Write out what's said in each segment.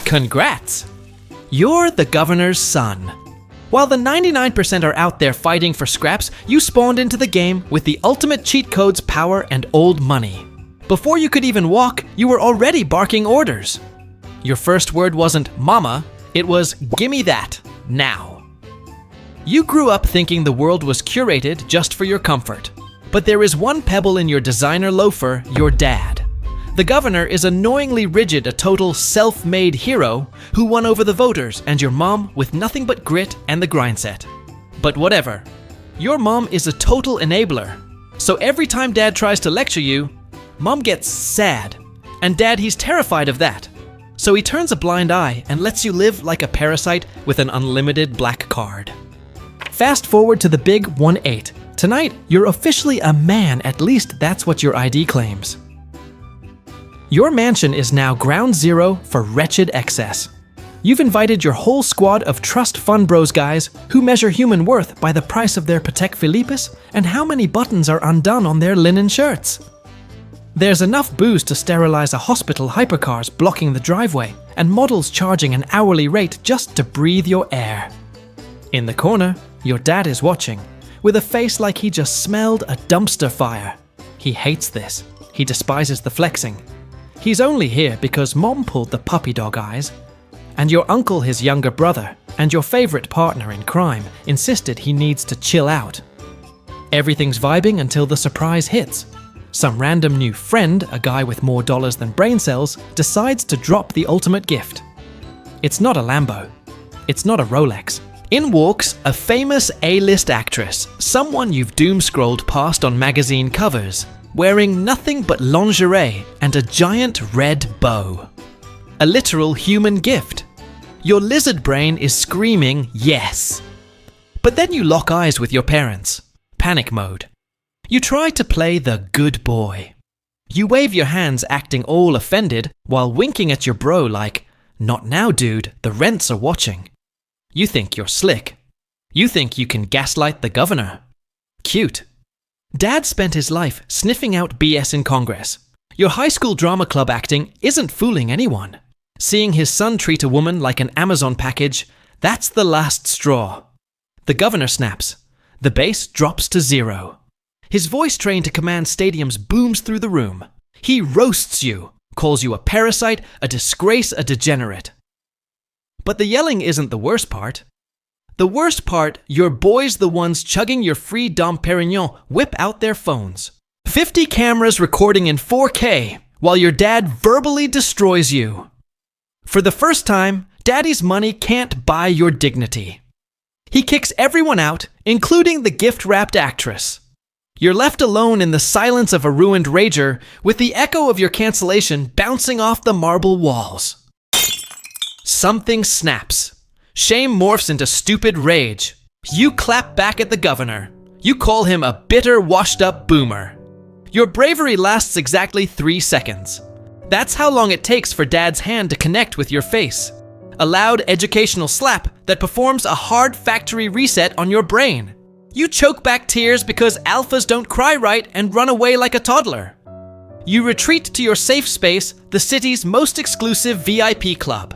Congrats! You're the governor's son. While the 99% are out there fighting for scraps, you spawned into the game with the ultimate cheat codes, power, and old money. Before you could even walk, you were already barking orders. Your first word wasn't mama, it was gimme that, now. You grew up thinking the world was curated just for your comfort. But there is one pebble in your designer loafer, your dad. The governor is annoyingly rigid, a total self-made hero who won over the voters, and your mom with nothing but grit and the grind set. But whatever. Your mom is a total enabler. So every time dad tries to lecture you, mom gets sad. And dad, he's terrified of that. So he turns a blind eye and lets you live like a parasite with an unlimited black card. Fast forward to the big 1-8. Tonight, you're officially a man, at least that's what your ID claims. Your mansion is now ground zero for wretched excess. You've invited your whole squad of trust fund bros guys who measure human worth by the price of their Patek Philippes and how many buttons are undone on their linen shirts. There's enough booze to sterilize a hospital hypercars blocking the driveway and models charging an hourly rate just to breathe your air. In the corner, your dad is watching, with a face like he just smelled a dumpster fire. He hates this. He despises the flexing. He's only here because mom pulled the puppy dog eyes, and your uncle, his younger brother, and your favorite partner in crime insisted he needs to chill out. Everything's vibing until the surprise hits. Some random new friend, a guy with more dollars than brain cells, decides to drop the ultimate gift. It's not a Lambo. It's not a Rolex. In walks a famous A-list actress, someone you've doom-scrolled past on magazine covers, wearing nothing but lingerie and a giant red bow. A literal human gift. Your lizard brain is screaming yes. But then you lock eyes with your parents. Panic mode. You try to play the good boy. You wave your hands acting all offended while winking at your bro like, "Not now, dude, the rents are watching." You think you're slick. You think you can gaslight the governor. Cute. Dad spent his life sniffing out BS in Congress. Your high school drama club acting isn't fooling anyone. Seeing his son treat a woman like an Amazon package, that's the last straw. The governor snaps. The bass drops to 0. His voice trained to command stadiums booms through the room. He roasts you, calls you a parasite, a disgrace, a degenerate. But the yelling isn't the worst part. The worst part, your boys, the ones chugging your free Dom Perignon, whip out their phones. 50 cameras recording in 4K, while your dad verbally destroys you. For the first time, daddy's money can't buy your dignity. He kicks everyone out, including the gift-wrapped actress. You're left alone in the silence of a ruined rager, with the echo of your cancellation bouncing off the marble walls. Something snaps. Shame morphs into stupid rage. You clap back at the governor. You call him a bitter, washed-up boomer. Your bravery lasts exactly 3 seconds. That's how long it takes for dad's hand to connect with your face. A loud educational slap that performs a hard factory reset on your brain. You choke back tears because alphas don't cry right and run away like a toddler. You retreat to your safe space, the city's most exclusive VIP club.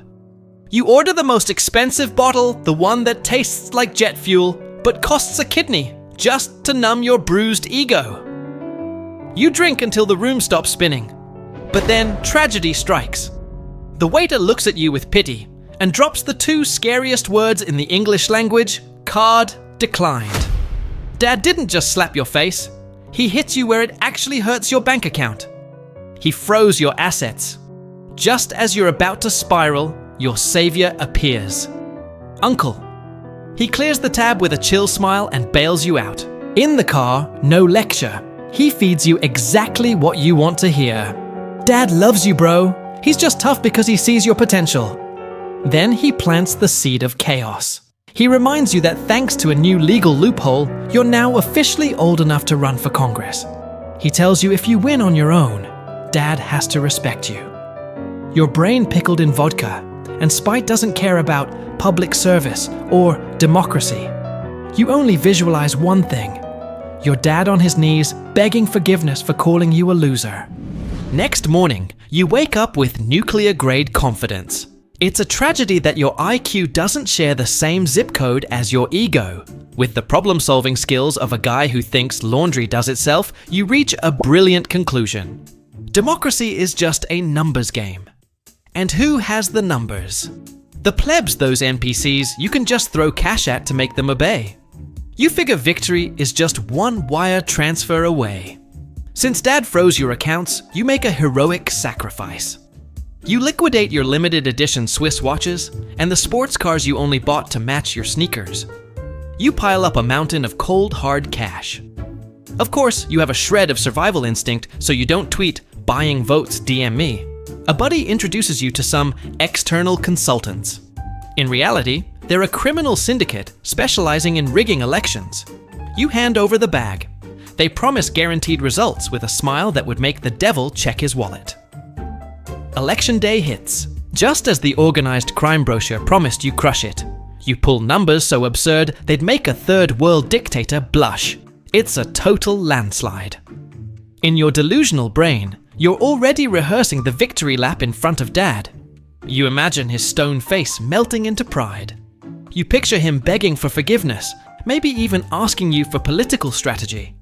You order the most expensive bottle, the one that tastes like jet fuel, but costs a kidney, just to numb your bruised ego. You drink until the room stops spinning. But then tragedy strikes. The waiter looks at you with pity and drops the 2 scariest words in the English language, card declined. Dad didn't just slap your face. He hits you where it actually hurts your bank account. He froze your assets. Just as you're about to spiral, your savior appears. Uncle. He clears the tab with a chill smile and bails you out. In the car, no lecture. He feeds you exactly what you want to hear. Dad loves you, bro. He's just tough because he sees your potential. Then he plants the seed of chaos. He reminds you that thanks to a new legal loophole, you're now officially old enough to run for Congress. He tells you if you win on your own, Dad has to respect you. Your brain pickled in vodka, and Spite doesn't care about public service or democracy. You only visualize one thing: your dad on his knees begging forgiveness for calling you a loser. Next morning, you wake up with nuclear-grade confidence. It's a tragedy that your IQ doesn't share the same zip code as your ego. With the problem-solving skills of a guy who thinks laundry does itself, you reach a brilliant conclusion. Democracy is just a numbers game. And who has the numbers? The plebs, those NPCs you can just throw cash at to make them obey. You figure victory is just one wire transfer away. Since Dad froze your accounts, you make a heroic sacrifice. You liquidate your limited edition Swiss watches and the sports cars you only bought to match your sneakers. You pile up a mountain of cold, hard cash. Of course, you have a shred of survival instinct, so you don't tweet, "Buying votes, DM me." A buddy introduces you to some external consultants. In reality, they're a criminal syndicate specializing in rigging elections. You hand over the bag. They promise guaranteed results with a smile that would make the devil check his wallet. Election day hits. Just as the organized crime brochure promised you crush it. You pull numbers so absurd they'd make a third world dictator blush. It's a total landslide. In your delusional brain, you're already rehearsing the victory lap in front of Dad. You imagine his stone face melting into pride. You picture him begging for forgiveness, maybe even asking you for political strategy.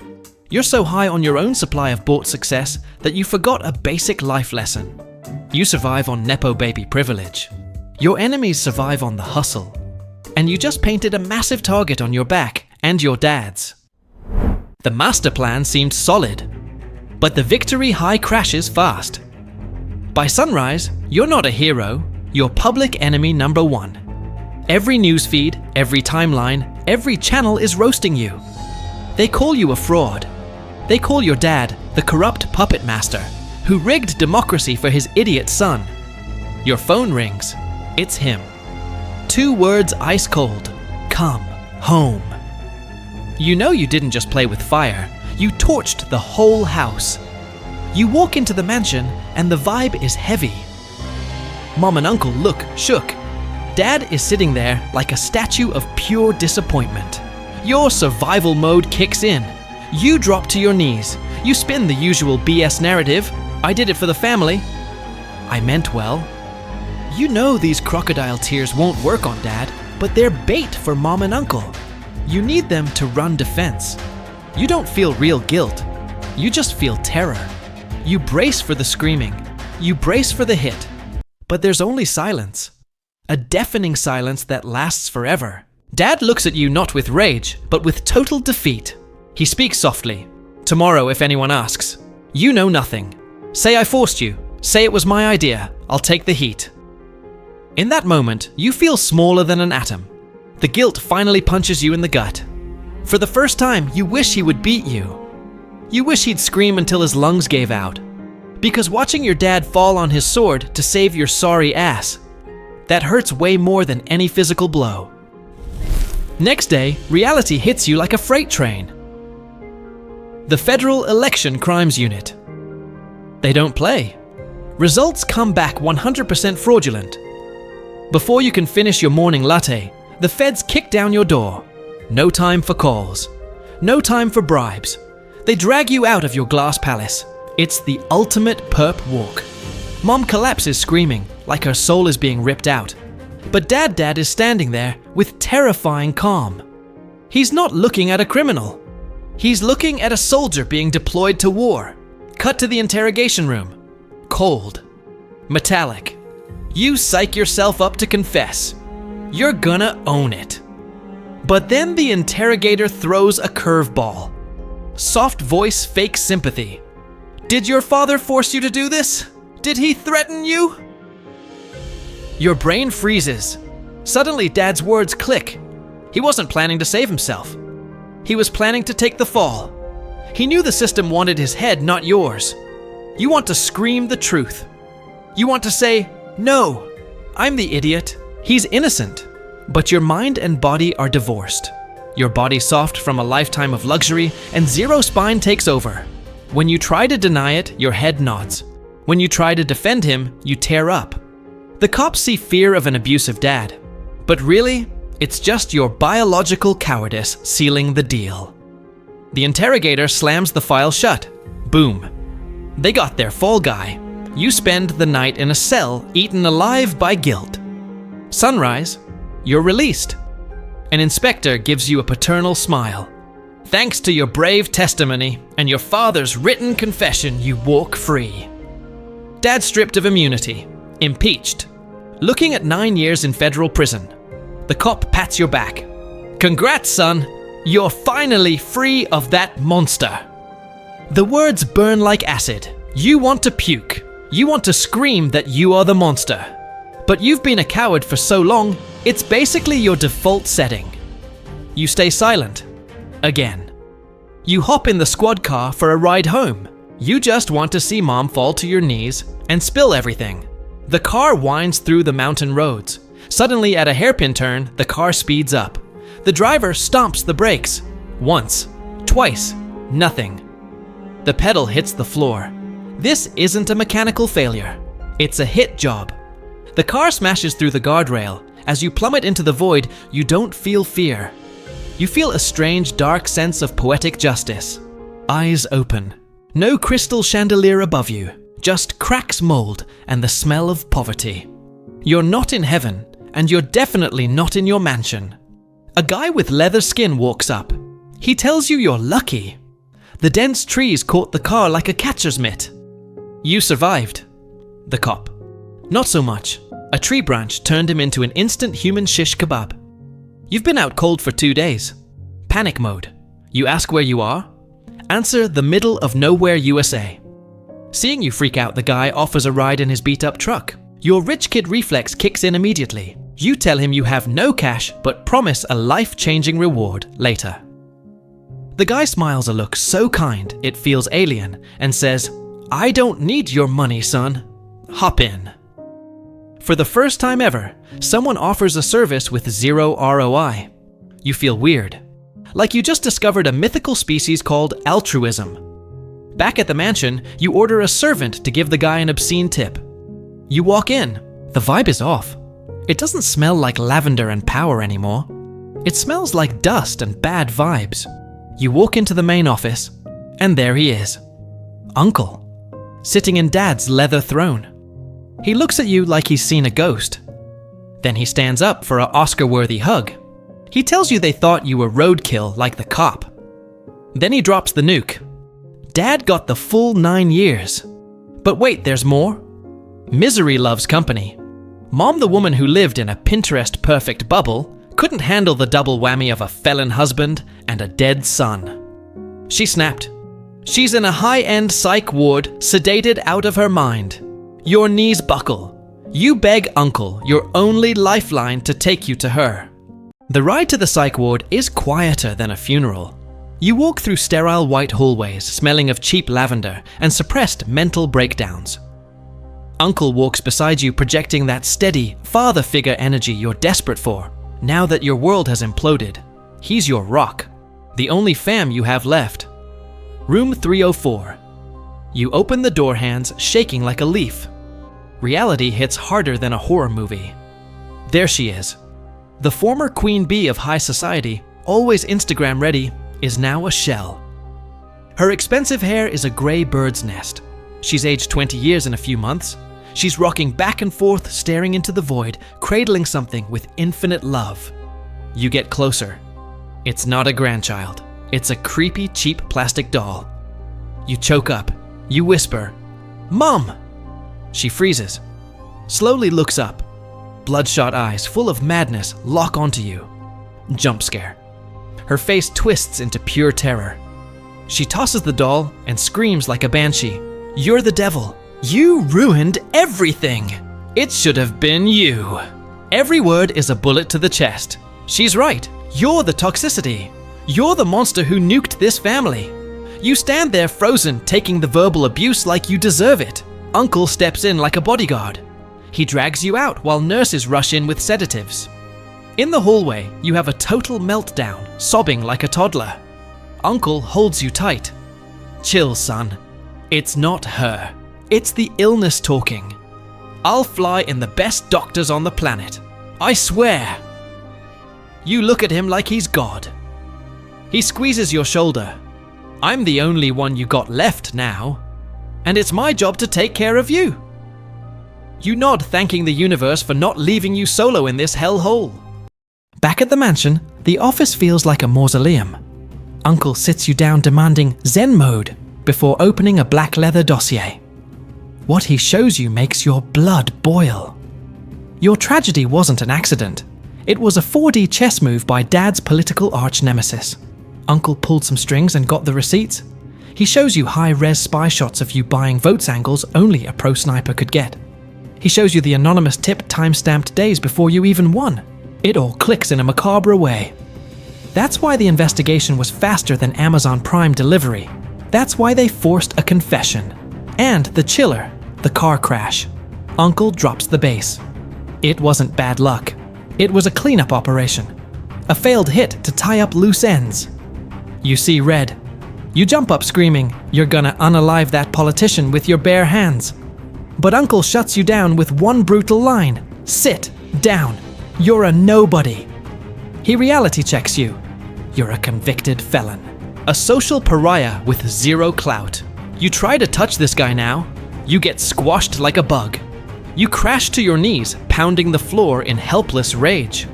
You're so high on your own supply of bought success that you forgot a basic life lesson. You survive on Nepo baby privilege. Your enemies survive on the hustle. And you just painted a massive target on your back and your dad's. The Masterplan seemed solid, but the victory high crashes fast. By sunrise, you're not a hero, you're public enemy number one. Every newsfeed, every timeline, every channel is roasting you. They call you a fraud. They call your dad the corrupt puppet master who rigged democracy for his idiot son. Your phone rings. It's him. 2 words ice cold. Come home. You know you didn't just play with fire. You torched the whole house. You walk into the mansion and the vibe is heavy. Mom and Uncle look shook. Dad is sitting there like a statue of pure disappointment. Your survival mode kicks in. You drop to your knees. You spin the usual BS narrative. I did it for the family. I meant well. You know these crocodile tears won't work on Dad, but they're bait for Mom and Uncle. You need them to run defense. You don't feel real guilt. You just feel terror. You brace for the screaming. You brace for the hit. But there's only silence. A deafening silence that lasts forever. Dad looks at you not with rage, but with total defeat. He speaks softly. Tomorrow, if anyone asks. You know nothing. Say I forced you. Say it was my idea. I'll take the heat. In that moment, you feel smaller than an atom. The guilt finally punches you in the gut. For the first time, you wish he would beat you. You wish he'd scream until his lungs gave out. Because watching your dad fall on his sword to save your sorry ass, that hurts way more than any physical blow. Next day, reality hits you like a freight train. The Federal Election Crimes Unit. They don't play. Results come back 100% fraudulent. Before you can finish your morning latte, the feds kick down your door. No time for calls. No time for bribes. They drag you out of your glass palace. It's the ultimate perp walk. Mom collapses screaming, like her soul is being ripped out. But Dad is standing there with terrifying calm. He's not looking at a criminal. He's looking at a soldier being deployed to war. Cut to the interrogation room. Cold. Metallic. You psych yourself up to confess. You're gonna own it. But then the interrogator throws a curveball. Soft voice, fake sympathy. Did your father force you to do this? Did he threaten you? Your brain freezes. Suddenly, Dad's words click. He wasn't planning to save himself. He was planning to take the fall. He knew the system wanted his head, not yours. You want to scream the truth. You want to say, no, I'm the idiot. He's innocent. But your mind and body are divorced. Your body soft from a lifetime of luxury, and zero spine takes over. When you try to deny it, your head nods. When you try to defend him, you tear up. The cops see fear of an abusive dad. But really, it's just your biological cowardice sealing the deal. The interrogator slams the file shut. Boom. They got their fall guy. You spend the night in a cell, eaten alive by guilt. Sunrise, you're released. An inspector gives you a paternal smile. Thanks to your brave testimony and your father's written confession, you walk free. Dad stripped of immunity, impeached, looking at 9 years in federal prison. The cop pats your back. Congrats, son. You're finally free of that monster. The words burn like acid. You want to puke. You want to scream that you are the monster. But you've been a coward for so long, it's basically your default setting. You stay silent. Again. You hop in the squad car for a ride home. You just want to see mom fall to your knees and spill everything. The car winds through the mountain roads. Suddenly, at a hairpin turn, the car speeds up. The driver stomps the brakes. Once, twice, nothing. The pedal hits the floor. This isn't a mechanical failure. It's a hit job. The car smashes through the guardrail. As you plummet into the void, you don't feel fear. You feel a strange, dark sense of poetic justice. Eyes open. No crystal chandelier above you, just cracks mold and the smell of poverty. You're not in heaven, and you're definitely not in your mansion. A guy with leather skin walks up. He tells you you're lucky. The dense trees caught the car like a catcher's mitt. You survived. The cop. Not so much. A tree branch turned him into an instant human shish kebab. You've been out cold for 2 days. Panic mode. You ask where you are? Answer the middle of nowhere, USA. Seeing you freak out, the guy offers a ride in his beat-up truck. Your rich kid reflex kicks in immediately. You tell him you have no cash, but promise a life-changing reward later. The guy smiles a look so kind it feels alien and says, I don't need your money, son. Hop in. For the first time ever, someone offers a service with zero ROI. You feel weird. Like you just discovered a mythical species called altruism. Back at the mansion, you order a servant to give the guy an obscene tip. You walk in. The vibe is off. It doesn't smell like lavender and power anymore. It smells like dust and bad vibes. You walk into the main office, and there he is. Uncle. Sitting in Dad's leather throne. He looks at you like he's seen a ghost. Then he stands up for an Oscar-worthy hug. He tells you they thought you were roadkill like the cop. Then he drops the nuke. Dad got the full 9 years. But wait, there's more. Misery loves company. Mom, the woman who lived in a Pinterest-perfect bubble, couldn't handle the double whammy of a felon husband and a dead son. She snapped. She's in a high-end psych ward, sedated out of her mind. Your knees buckle. You beg Uncle, your only lifeline, to take you to her. The ride to the psych ward is quieter than a funeral. You walk through sterile white hallways, smelling of cheap lavender and suppressed mental breakdowns. Uncle walks beside you, projecting that steady, father figure energy you're desperate for, now that your world has imploded. He's your rock, the only fam you have left. Room 304. You open the door hands, shaking like a leaf. Reality hits harder than a horror movie. There she is. The former queen bee of high society, always Instagram ready, is now a shell. Her expensive hair is a gray bird's nest. She's aged 20 years in a few months. She's rocking back and forth, staring into the void, cradling something with infinite love. You get closer. It's not a grandchild. It's a creepy, cheap plastic doll. You choke up. You whisper, "Mom!" She freezes, slowly looks up. Bloodshot eyes, full of madness, lock onto you. Jump scare. Her face twists into pure terror. She tosses the doll and screams like a banshee. "You're the devil. You ruined everything. It should have been you." Every word is a bullet to the chest. She's right. You're the toxicity. You're the monster who nuked this family. You stand there frozen, taking the verbal abuse like you deserve it. Uncle steps in like a bodyguard. He drags you out while nurses rush in with sedatives. In the hallway, you have a total meltdown, sobbing like a toddler. Uncle holds you tight. "Chill, son. It's not her. It's the illness talking. I'll fly in the best doctors on the planet. I swear." You look at him like he's God. He squeezes your shoulder. "I'm the only one you got left now, and it's my job to take care of you." You nod, thanking the universe for not leaving you solo in this hellhole. Back at the mansion, the office feels like a mausoleum. Uncle sits you down demanding Zen mode before opening a black leather dossier. What he shows you makes your blood boil. Your tragedy wasn't an accident. It was a 4D chess move by Dad's political arch-nemesis. Uncle pulled some strings and got the receipts. He shows you high-res spy shots of you buying votes angles only a pro sniper could get. He shows you the anonymous tip time-stamped days before you even won. It all clicks in a macabre way. That's why the investigation was faster than Amazon Prime delivery. That's why they forced a confession. And the chiller, the car crash. Uncle drops the base. It wasn't bad luck. It was a cleanup operation. A failed hit to tie up loose ends. You see red. You jump up screaming, you're gonna unalive that politician with your bare hands. But Uncle shuts you down with one brutal line. Sit down. You're a nobody. He reality checks you. You're a convicted felon. A social pariah with zero clout. You try to touch this guy now. You get squashed like a bug. You crash to your knees, pounding the floor in helpless rage.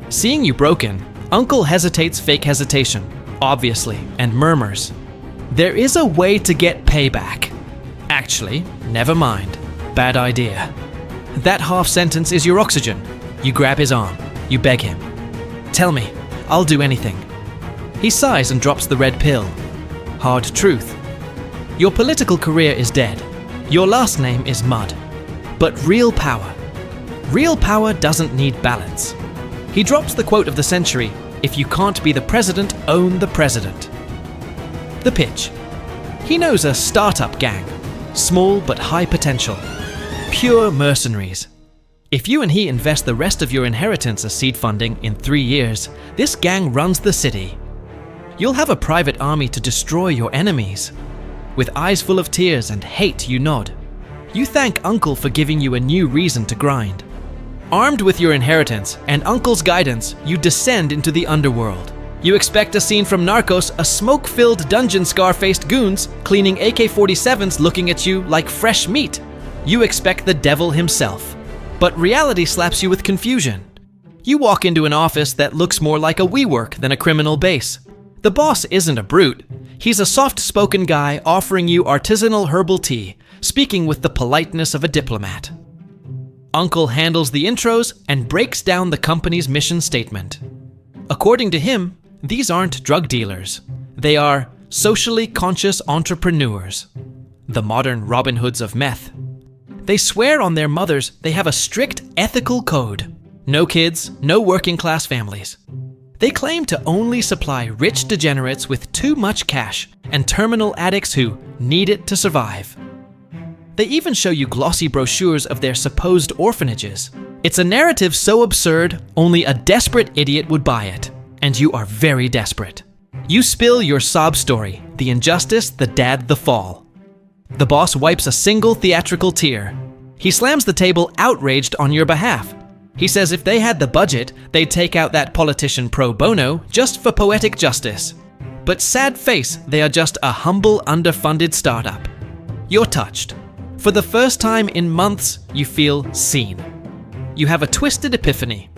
Seeing you broken, Uncle hesitates fake hesitation, obviously, and murmurs. There is a way to get payback. Actually, never mind. Bad idea. That half sentence is your oxygen. You grab his arm. You beg him. Tell me, I'll do anything. He sighs and drops the red pill. Hard truth. Your political career is dead. Your last name is Mud. But real power doesn't need balance. He drops the quote of the century, if you can't be the president, own the president. The pitch. He knows a startup gang, small but high potential, pure mercenaries. If you and he invest the rest of your inheritance as seed funding in 3 years, this gang runs the city. You'll have a private army to destroy your enemies. With eyes full of tears and hate, you nod. You thank Uncle for giving you a new reason to grind. Armed with your inheritance and Uncle's guidance, you descend into the underworld. You expect a scene from Narcos, a smoke-filled dungeon scar-faced goons cleaning AK-47s looking at you like fresh meat. You expect the devil himself. But reality slaps you with confusion. You walk into an office that looks more like a WeWork than a criminal base. The boss isn't a brute. He's a soft-spoken guy offering you artisanal herbal tea, speaking with the politeness of a diplomat. Uncle handles the intros and breaks down the company's mission statement. According to him, these aren't drug dealers. They are socially conscious entrepreneurs, the modern Robin Hoods of meth. They swear on their mothers they have a strict ethical code. No kids, no working class families. They claim to only supply rich degenerates with too much cash and terminal addicts who need it to survive. They even show you glossy brochures of their supposed orphanages. It's a narrative so absurd, only a desperate idiot would buy it. And you are very desperate. You spill your sob story, the injustice, the dad, the fall. The boss wipes a single theatrical tear. He slams the table outraged on your behalf. He says if they had the budget, they'd take out that politician pro bono just for poetic justice. But sad face, they are just a humble, underfunded startup. You're touched. For the first time in months, you feel seen. You have a twisted epiphany.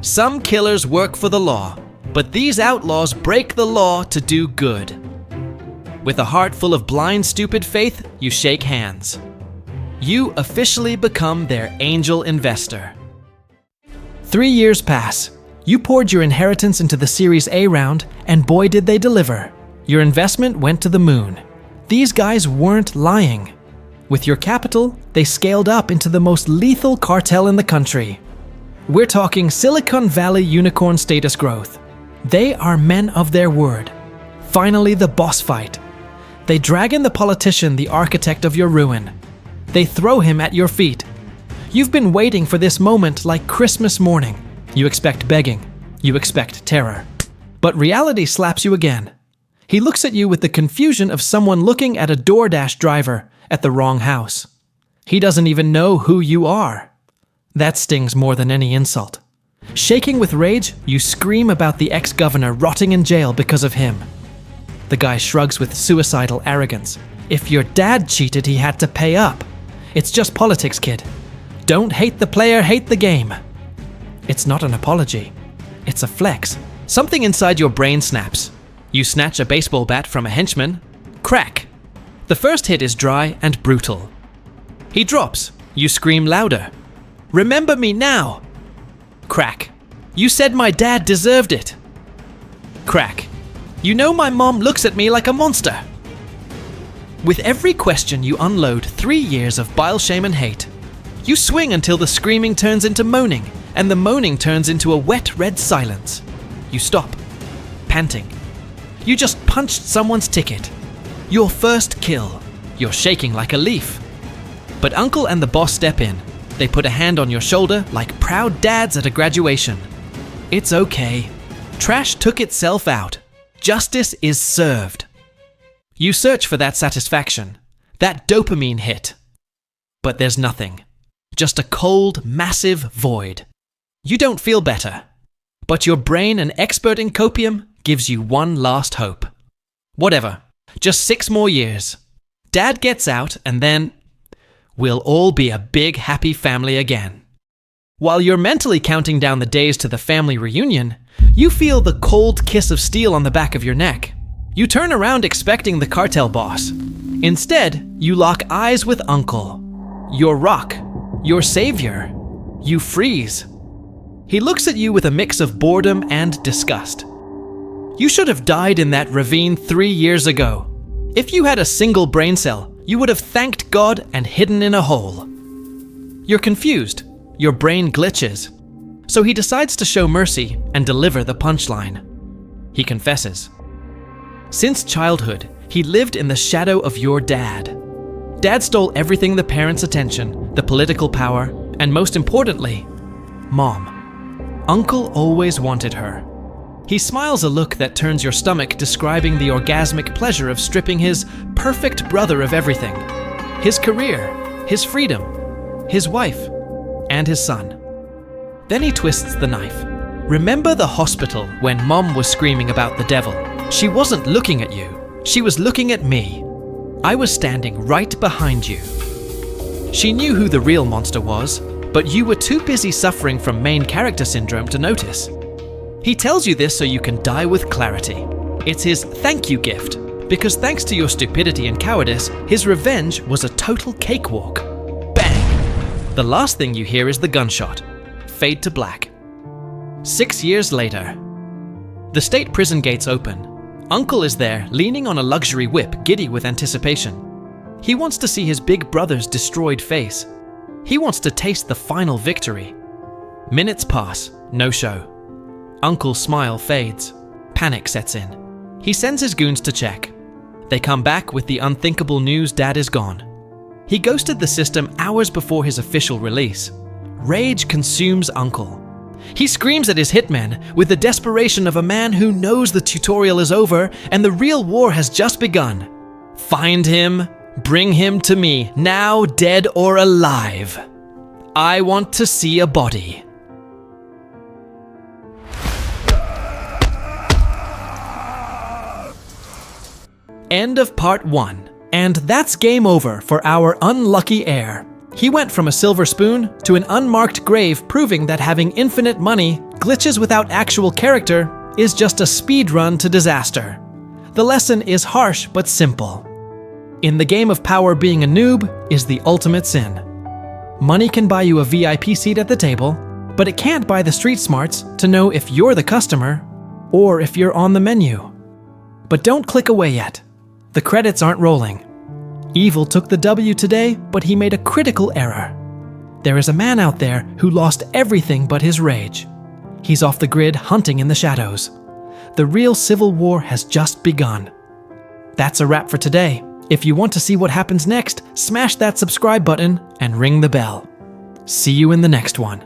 Some killers work for the law, but these outlaws break the law to do good. With a heart full of blind, stupid faith, you shake hands. You officially become their angel investor. 3 years pass. You poured your inheritance into the Series A round, and boy did they deliver. Your investment went to the moon. These guys weren't lying. With your capital, they scaled up into the most lethal cartel in the country. We're talking Silicon Valley unicorn status growth. They are men of their word. Finally, the boss fight. They drag in the politician, the architect of your ruin. They throw him at your feet. You've been waiting for this moment like Christmas morning. You expect begging. You expect terror. But reality slaps you again. He looks at you with the confusion of someone looking at a DoorDash driver at the wrong house. He doesn't even know who you are. That stings more than any insult. Shaking with rage, you scream about the ex-governor rotting in jail because of him. The guy shrugs with suicidal arrogance. If your dad cheated, he had to pay up. It's just politics, kid. Don't hate the player, hate the game. It's not an apology. It's a flex. Something inside your brain snaps. You snatch a baseball bat from a henchman. Crack. The first hit is dry and brutal. He drops. You scream louder. Remember me now. Crack. You said my dad deserved it. Crack. You know my mom looks at me like a monster. With every question you unload 3 years of bile, shame and hate. You swing until the screaming turns into moaning, and the moaning turns into a wet red silence. You stop, panting. You just punched someone's ticket. Your first kill. You're shaking like a leaf. But Uncle and the boss step in. They put a hand on your shoulder like proud dads at a graduation. It's okay. Trash took itself out. Justice is served. You search for that satisfaction, that dopamine hit. But there's nothing. Just a cold, massive void. You don't feel better. But your brain, an expert in copium, gives you one last hope. Whatever. Just 6 more years. Dad gets out and then we'll all be a big happy family again. While you're mentally counting down the days to the family reunion, you feel the cold kiss of steel on the back of your neck. You turn around expecting the cartel boss. Instead, you lock eyes with Uncle. Your rock. Your savior. You freeze. He looks at you with a mix of boredom and disgust. You should have died in that ravine 3 years ago. If you had a single brain cell, you would have thanked God and hidden in a hole. You're confused. Your brain glitches. So he decides to show mercy and deliver the punchline. He confesses. Since childhood, he lived in the shadow of your dad. Dad stole everything: the parents' attention, the political power, and most importantly, Mom. Uncle always wanted her. He smiles a look that turns your stomach, describing the orgasmic pleasure of stripping his perfect brother of everything. His career, his freedom, his wife, and his son. Then he twists the knife. Remember the hospital when Mom was screaming about the devil? She wasn't looking at you. She was looking at me. I was standing right behind you. She knew who the real monster was, but you were too busy suffering from main character syndrome to notice. He tells you this so you can die with clarity. It's his thank you gift, because thanks to your stupidity and cowardice, his revenge was a total cakewalk. Bang! The last thing you hear is the gunshot. Fade to black. 6 years later. The state prison gates open. Uncle is there, leaning on a luxury whip, giddy with anticipation. He wants to see his big brother's destroyed face. He wants to taste the final victory. Minutes pass, no show. Uncle's smile fades. Panic sets in. He sends his goons to check. They come back with the unthinkable news: Dad is gone. He ghosted the system hours before his official release. Rage consumes Uncle. He screams at his hitman with the desperation of a man who knows the tutorial is over and the real war has just begun. Find him, bring him to me, now dead or alive. I want to see a body. End of part 1. And that's game over for our unlucky heir. He went from a silver spoon to an unmarked grave, proving that having infinite money, glitches without actual character, is just a speed run to disaster. The lesson is harsh but simple. In the game of power, being a noob is the ultimate sin. Money can buy you a VIP seat at the table, but it can't buy the street smarts to know if you're the customer or if you're on the menu. But don't click away yet. The credits aren't rolling. Evil took the W today, but he made a critical error. There is a man out there who lost everything but his rage. He's off the grid, hunting in the shadows. The real civil war has just begun. That's a wrap for today. If you want to see what happens next, smash that subscribe button and ring the bell. See you in the next one.